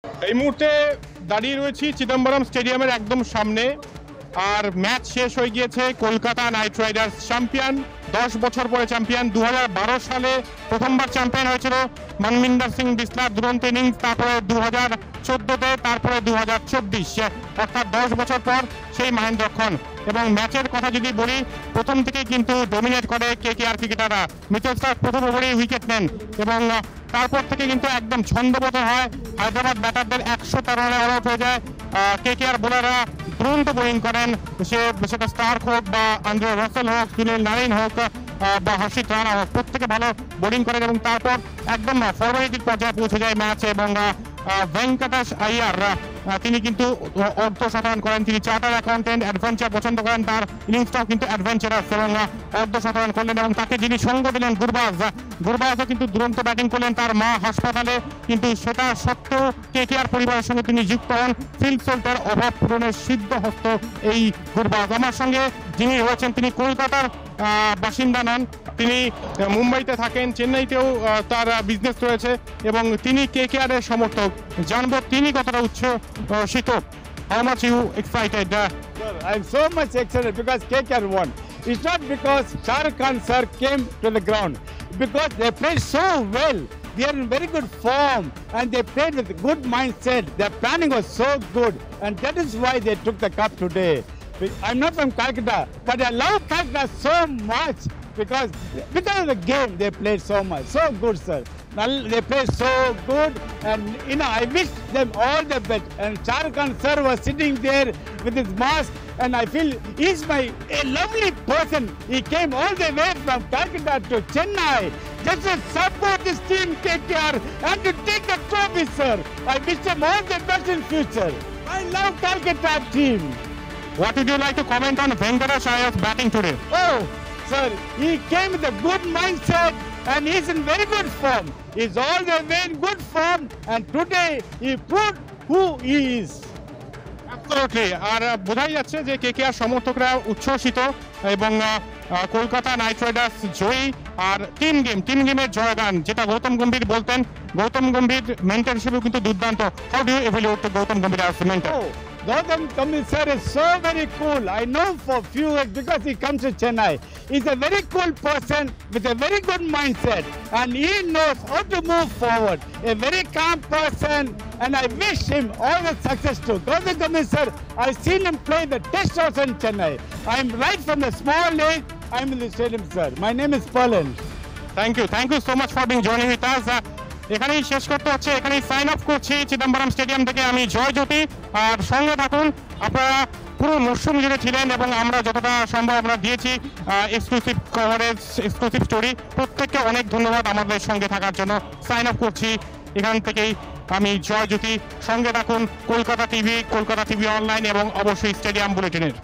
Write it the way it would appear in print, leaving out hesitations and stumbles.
এই মুহূর্তে দাঁড়িয়ে রয়েছি চিদম্বরম স্টেডিয়ামের একদম সামনে। আর ম্যাচ শেষ হয়ে গিয়েছে। কলকাতা নাইট রাইডার্স চ্যাম্পিয়ন, 10 বছর পরে চ্যাম্পিয়ন। 2012 সালে প্রথমবার চ্যাম্পিয়ন হয়েছিল মনমিন্দর সিং বিসলার দুরন্ত ইনিংস, তারপরে 2014-তে, তারপরে 2024, অর্থাৎ 10 বছর পর সেই মহেন্দ্রক্ষণ। এবং ম্যাচের কথা যদি বলি, প্রথম থেকেই কিন্তু ডমিনেট করে কেকেআর ক্রিকেটাররা। মিচেল স্টার্ক প্রথম ওভারেই উইকেট নেন এবং তারপর থেকে কিন্তু একদম ছন্দবদ্ধ হয়। হায়দ্রাবাদ ব্যাটারদের 113 রানে অল আউট হয়ে যায়। কেকেআর বোলাররা দুরন্ত বোলিং করেন, সেটা স্টার্ক হোক বা আন্দ্রে রাসেল হোক, সুনীল নারিন হোক বা হর্ষিত রানা হোক, প্রত্যেকে ভালো বোলিং করেন। এবং তারপর একদম ফরওয়ার্ডের পর্যায়ে পৌঁছে যায় ম্যাচ। এবং ভেঙ্কটেশ আইয়ার তিনি কিন্তু অর্ধ শতরান করেন। তিনি চার্টার অ্যাকাউন্টেন্ট, অ্যাডভেঞ্চার পছন্দ করেন, তার ইনিংসটাও কিন্তু অ্যাডভেঞ্চারাস এবং অর্ধ শতরান করলেন। এবং তাকে যিনি সঙ্গ দিলেন গুরবাজও কিন্তু দুরন্ত ব্যাটিং করলেন। তার মা হাসপাতালে, কিন্তু সেটা সত্ত্বেও কেকেআর পরিবারের সঙ্গে তিনি যুক্ত হন। ফিল্ড সোল্টের অভাব পূরণের সিদ্ধ হস্ত এই গুরবাজ। আমার সঙ্গে যিনি রয়েছেন তিনি কলকাতার বাসিন্দা নন, তিনি মুম্বাইতে থাকেন, চেন্নাইতেও তার বিজনেস রয়েছে এবং তিনি কেকেআর এর সমর্থক। জানবো তিনি কতটা উচ্ছ্বসিত। How much you excited? Sir, I'm so much excited because KKR won. It's not because Shah Rukh Khan sir came to the ground, because they played so well. They are in very good form and they played with good mindset. Their planning was so good and that is why they took the cup today. I'm not from Calcutta, but I love Calcutta so much because of the game they played so much. So good, sir. They played so good and I wish them all the best. And Shah Rukh Khan sir was sitting there with his mask and I feel he's a lovely person. He came all the way from Calcutta to Chennai just to support this team KKR and to take the trophy, sir. I wish them all the best in future. I love Calcutta team. What would you like to comment on Venkatesh Iyer's batting today? Oh, sir, he came with a good mindset and he's in very good form. He's all the way in good form and today he proved who he is. Absolutely. আর বোঝাই যাচ্ছে যে KKR সমর্থকরা উচ্ছ্বসিত এবং Kolkata night Riders জয়ী। আর তিন গেমের জয়গান, যেটা গৌতম গম্ভীর বলতেন। গৌতম গম্ভীর মেন্টর হিসেবেও কিন্তু দুর্দান্ত। How do you evaluate Gautam Gambhir as mentor? Gautam Gambhir sir is so very cool. I know for few years because he comes to Chennai. He's a very cool person with a very good mindset and he knows how to move forward. A very calm person and I wish him all the success too. Gautam Gambhir sir, I've seen him play the test shots in Chennai. I'm right from the small age. I'm in the stadium, sir. My name is Palan. Thank you so much for being joining with us. এখানেই শেষ করতে হচ্ছে, এখানেই sign of করছি Chidambaram stadium থেকে। আমি জয়জ্যোতি। আর সঙ্গে থাকুন, আপনারা পুরো মরশুম জুড়ে ছিলেন এবং আমরা যতটা সম্ভব আমরা দিয়েছি এক্সক্লুসিভ কভারেজ, এক্সক্লুসিভ স্টোরি। প্রত্যেককে অনেক ধন্যবাদ আমাদের সঙ্গে থাকার জন্য। সাইন অফ করছি এখান থেকেই আমি জয়জ্যোতি। সঙ্গে থাকুন কলকাতা টিভি অনলাইন এবং অবশ্যই স্টেডিয়াম বুলেটিনের।